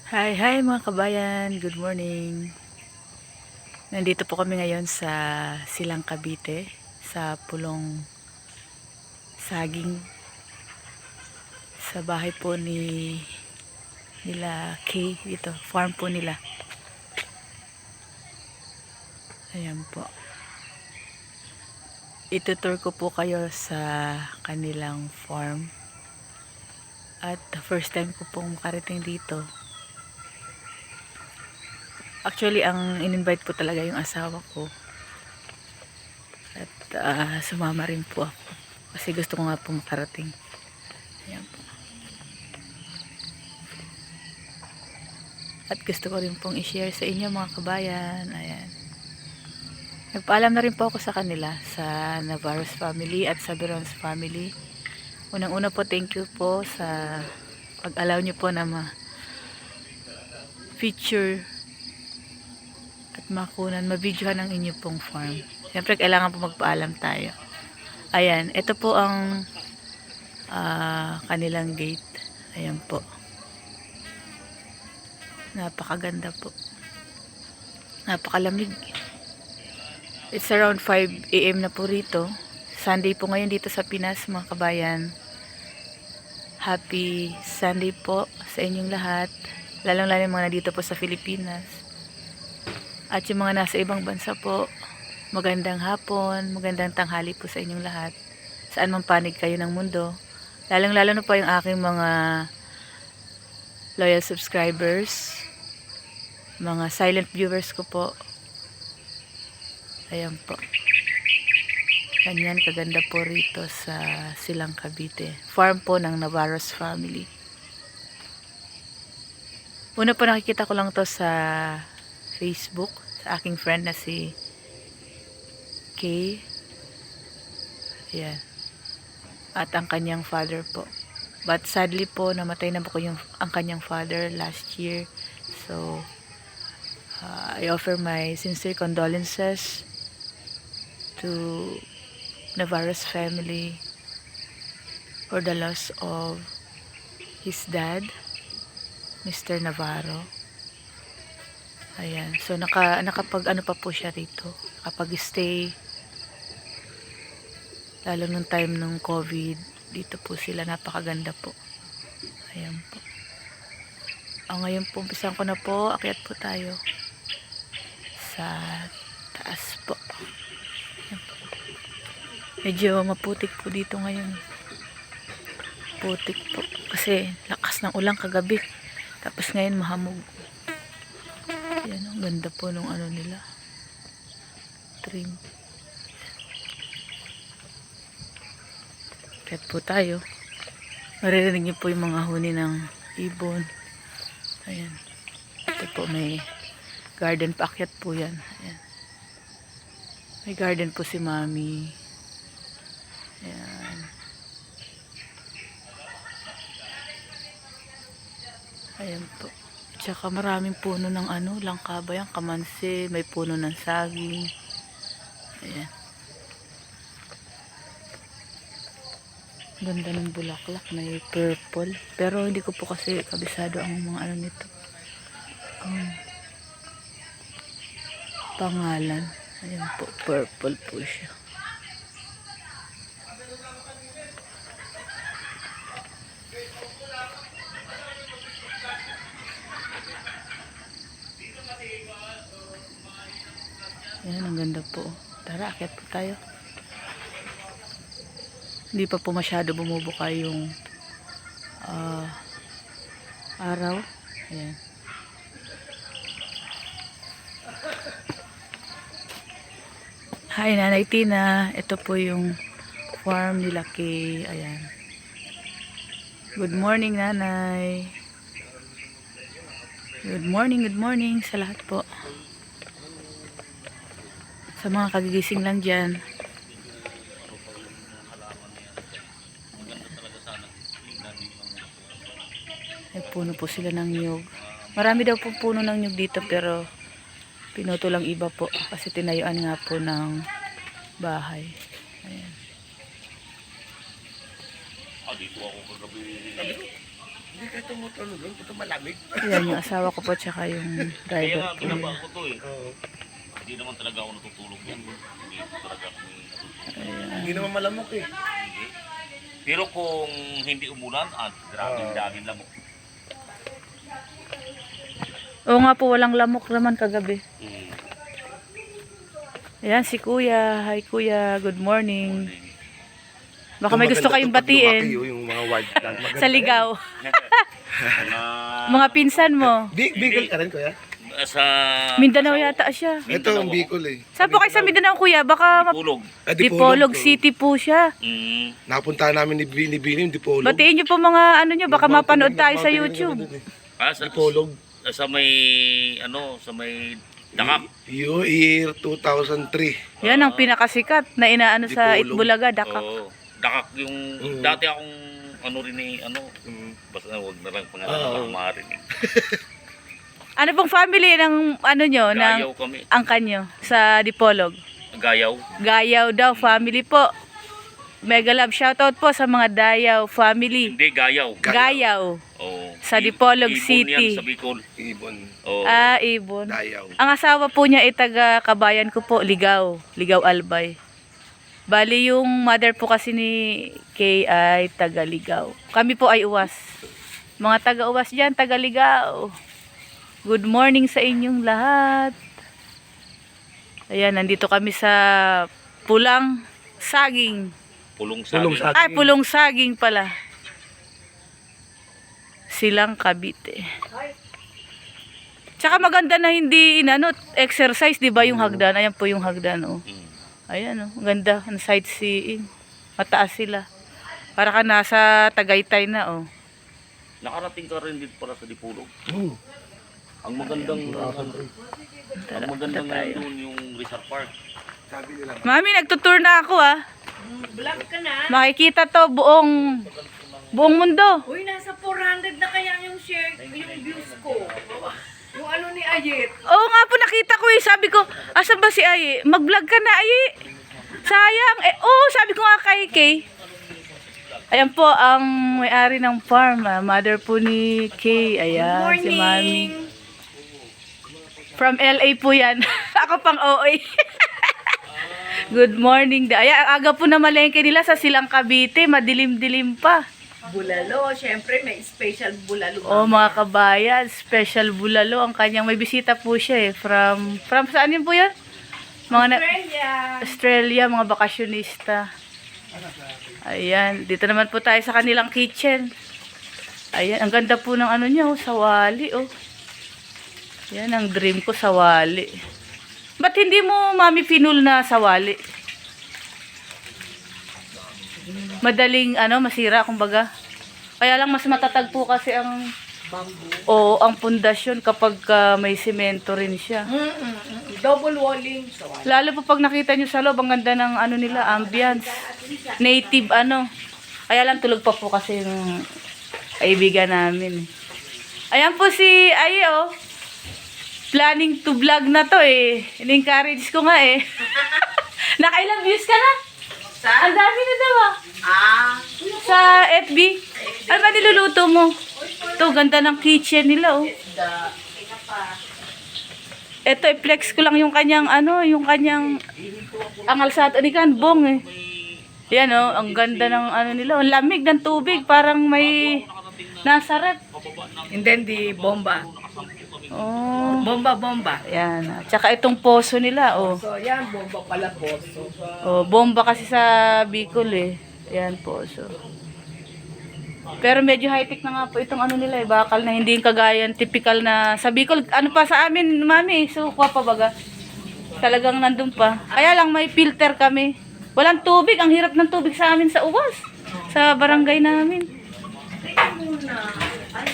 Hi, hi mga kabayan. Good morning. Nandito po kami ngayon sa Silang Cavite, sa Pulong Saging, sa bahay po nila Kay dito, farm po nila. Ayan po. Itutour ko po kayo sa kanilang farm. At first time ko pong makarating dito. Actually, ang in-invite po talaga yung asawa ko. At sumama rin po ako. Kasi gusto ko nga po makarating. Ayan po. At gusto ko rin pong i-share sa inyo mga kabayan. Ayan. Nagpaalam na rin po ako sa kanila, sa Navarro's family at sa Berons family. Unang-una po, thank you po sa pag-allow nyo po na ma-feature at makunan, ma-videohan ang inyo pong farm. Siyempre, kailangan po magpaalam tayo. Ayan, ito po ang kanilang gate. Ayan po. Napakaganda po. Napakalamig. It's around 5 AM na po rito. Sunday po ngayon dito sa Pinas mga kabayan. Happy Sunday po sa inyong lahat. Lalong-lalo mga nandito po sa Pilipinas. At yung mga nasa ibang bansa po, magandang hapon, magandang tanghali po sa inyong lahat. Saan man panig kayo ng mundo. Lalong-lalo na po yung aking mga loyal subscribers, mga silent viewers ko po. Ayan po. Ganyan kaganda po rito sa Silang Cavite. Farm po ng Navarro's family. Una po nakikita ko lang to sa Facebook, sa aking friend na si Kay. Ayan. At ang kanyang father po. But sadly po, namatay na po ang kanyang father last year. So, I offer my sincere condolences to Navarro's family for the loss of his dad, Mr. Navarro. Ayan. So, nakapag ano pa po siya rito. Nakapag-stay. Lalo nung time nung COVID. Dito po sila. Napakaganda po. Ayan po. Ngayon po, umpisan ko na po. Akyat po tayo. Sa taas po. Ayan po. Medyo maputik po dito ngayon. Putik po. Kasi lakas ng ulan kagabi. Tapos ngayon mahamog. Ayan, ang ganda po nung ano nila. Trim. Akyat po tayo. Maririnig niyo po yung mga huni ng ibon. Ayan. Ito po may garden. Paakyat po yan. Ayan. May garden po si Mami. Ayan. Ayan po. Tsaka maraming puno ng ano, langka ba yan? Kamansi. May puno ng saging. Ayan. Ganda ng bulaklak. May purple. Pero hindi ko po kasi kabisado ang mga ano nito. Pangalan. Ayan po. Purple po siya. Ayan, ang ganda po. Tara, akyat po tayo. Hindi pa po masyado bumubuka yung araw. Ayan. Hi, Nanay Tina. Ito po yung farm nila Kay. Ayan. Good morning, Nanay. Good morning sa lahat po. Sa mga kagigising lang dyan. May puno po sila ng nyug. Marami daw po puno ng nyug dito pero pinuto lang iba po kasi tinayuan nga po ng bahay. Ayan. Dito ako kagabi. Hindi ka tumutulog doon, ito malamig. Ayan yung asawa ko po tsaka yung Kaya driver nga, po. binaba ko to eh. Oo. Hindi naman talaga ako natutulog yan. Hindi talaga ako natutulog. Hindi naman malamok eh. Hindi. Pero kung hindi umulan, grabe daming lamok. Oo nga po, walang lamok naman kagabi. Hmm. Ayan si Kuya. Hi Kuya, good morning. Baka Yung may gusto maganda kayong to pag lumaki, batiin yung mga wild plant. Maganda sa ligaw. Mga- Mga pinsan mo. Bicol ka rin, kuya? sa Mindanao yata siya. Ito ang Bicol eh. Saan po kayo sa Mindanao Kuya? Baka Dipolog. Dipolog City po siya. Napunta namin ni Bini yung Dipolog. Batiin niyo po mga ano niyo, baka mapanood tayo sa YouTube. Dipolog. Sa may ano, sa may Dakak. Year 2003. Yan ang pinakasikat na inaano sa Dipolog. Itbulaga, Dakak. Oo. Dakak yung dati akong ano rin eh, ano, basta wag na lang pangalan ng marinig. Ano pong family ng ano nyo, Gayaw ng kami. angkan nyo sa Dipolog? Gayaw. Gayaw daw, family po. Mega love shoutout po sa mga Dayaw family. Hindi, Gayaw. Gayaw. Oo. Sa Dipolog Ibon City. yan sa Bicol. Ibon. Oo. Ah, Ibon. Dayaw. Ang asawa po niya ay taga kabayan ko po, Ligaw. Ligaw Albay. Bali yung mother po kasi ni Kay ay taga Ligaw. Kami po ay uwas. Mga taga uwas dyan, taga Ligaw. Good morning sa inyong lahat. Ayan, nandito kami sa Pulang Saging. Pulong Pulong saging. saging. Ay, Pulong Saging pala. Silang Cavite. Tsaka maganda na hindi inano, exercise, di ba yung hagdan? Ayan po yung hagdan, oh. Ayan, oh. Ang ganda, ang sightseeing. Mataas sila. Para ka nasa Tagaytay na, oh. Nakarating ka rin dito para sa Dipolog. Hmm. Ang magandang Tara, ang magandang tayo. doon yung Resort Park. Sabi nila. Mami, nagtutour na ako, ah. Vlog ka na. Makikita to buong mundo. Uy, nasa 400 na kaya yung share, yung views ko. Yung ano ni Ayet. Oo nga po, nakita ko eh. Sabi ko, asan ba si Aye? Mag-vlog ka na, Aye. Sayang. Sabi ko nga kay Kay. Ayan po, ang may-ari ng farm. Mother po ni Kay. Ayan, si Mami. From LA po yan. Ako pang OA. Good morning. Ayan, ang aga po na malengke nila sa Silang Cavite. Madilim-dilim pa. Bulalo, syempre may special bulalo. Oh, mga kabayan, special bulalo ang kanyang, may bisita po siya eh, from saan yun po yun? Mga Australia. Australia, mga bakasyonista. Ayan, dito naman po tayo sa kanilang kitchen. Ayan, ang ganda po ng ano niya, oh, sawali, oh. Yan, ang dream ko, sawali. Ba't hindi mo, Mami, pinul na sawali? Madaling, masira, kumbaga. Kaya lang mas matatag po kasi ang ang pundasyon kapag may semento rin siya. Double walling. So, Lalo po pag nakita nyo sa loob, ang ganda ng nila, ambience. Native Kaya lang tulog pa po kasi yung kaibigan namin. Ayan po si Ayo. Planning to vlog na to eh. In-encourage ko nga eh. Nakailang views ka na? Ang dami na daw ah. Sa FB. Ano ba niluluto mo? Ito, ganda ng kitchen nila oh. Ito, i-flex ko lang yung kanyang ang alsat, bong eh. Yan oh, ang ganda ng nila. Ang lamig ng tubig, parang may nasa rep. and then the bomba. Oh, Bomba. yan. Tsaka itong poso nila oh. So, yan, bomba pala poso. Oh, bomba kasi sa Bicol eh. Yan poso. Pero medyo high-tech na nga po itong nila eh. Bakal na hindi yung kagayan typical na sa Bicol. Ano pa sa amin, Mami? Sukwa pa baga. Talagang nandun pa. Kaya lang may filter kami. Walang tubig. Ang hirap ng tubig sa amin sa uwas. Sa barangay namin. Teka muna. Ay,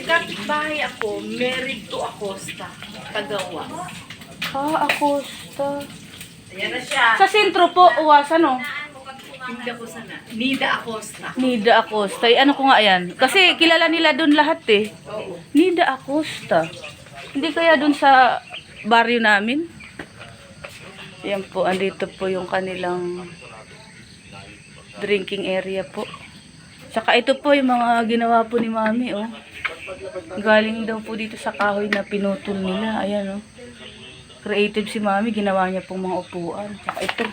may kapitbahay ako, married to Acosta. Tagawa. Acosta. Ayan na siya. Sa sentro po, uwas ano? Hindi ako sana. Nida Acosta. Nida Acosta. Ano ko nga yan? Kasi kilala nila dun lahat eh. Oo. Nida Acosta. Hindi kaya dun sa baryo namin? Yan po, andito po yung kanilang drinking area po. Saka ito po yung mga ginawa po ni Mami, oh. Galing daw po dito sa kahoy na pinutol nila. Ayan, oh. Creative si Mami, ginawa niya pong mga upuan. Saka ito.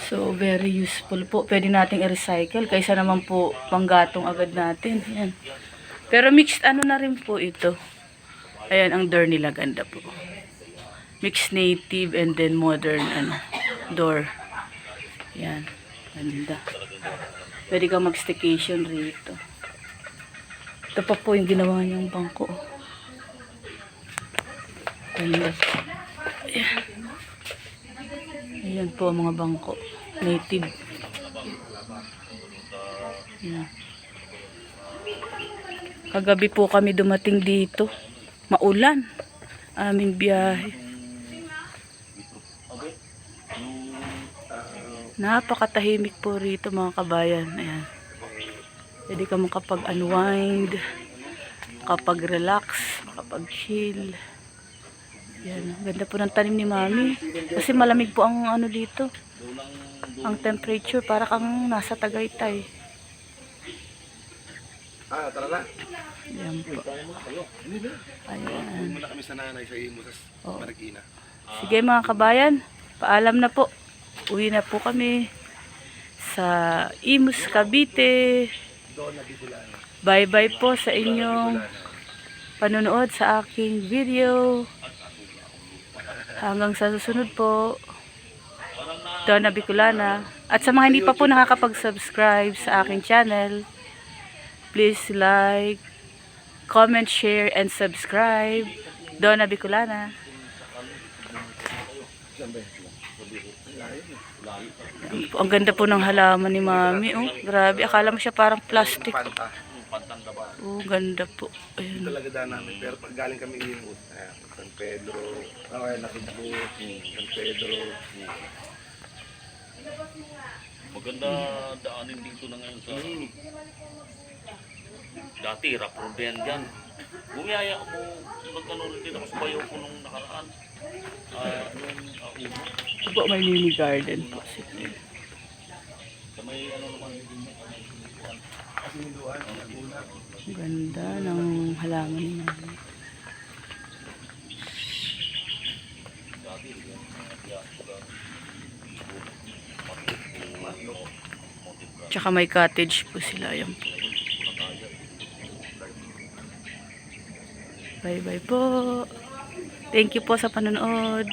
So, very useful po. Pwede nating i-recycle kaysa naman po panggatong agad natin. Ayan. Pero mixed ano na rin po ito. Ayan, ang door nila. Ganda po. Mixed native and then modern door. Ayan. Ganda. Pwede kang mag-staycation rito. Ito pa po yung ginawa niyang bangko. Ganda. Ayan. Ayan po ang mga bangko. Native. Ayan. Kagabi po kami dumating dito. Maulan. Aming biyahe. Napakatahimik po rito mga kabayan. Ayan. Pwede ka makapag-unwind, makapag-relax, makapag-chill. Yan. Ganda po ng tanim ni Mami. Kasi malamig po ang ano dito. Ang temperature para kang nasa Tagaytay. Tara na. Yan po. Ayan. Muna kami sa nanay sa Imusas, Marikina. Sige mga kabayan, paalam na po. Uwi na po kami sa Imus, Cavite. Bye-bye po sa inyong panonood sa aking video. Hanggang sa susunod po. Donna Bicolana. At sa mga hindi pa po nakakapag-subscribe sa aking channel, please like, comment, share, and subscribe. Donna Bicolana. Ang ganda po ng halaman ni Mami. Oh, grabe. Akala mo siya parang plastic. Panta. Oh, ganda po. Ayun. Talaga daan namin. Pero pag galing kami Imus, San Pedro, Nakidbo, San Pedro. Maganda daanin dito na ngayon sa... Dati, rock road yan dyan. Bumiyaya ako, nagkano rin din ako sa bayo ko nung nakaraan. Po, may mini garden po. May ano naman Ganda ng halaman ni Mami. Tsaka may cottage po sila. Ayan po. Bye bye po. Thank you po sa panonood.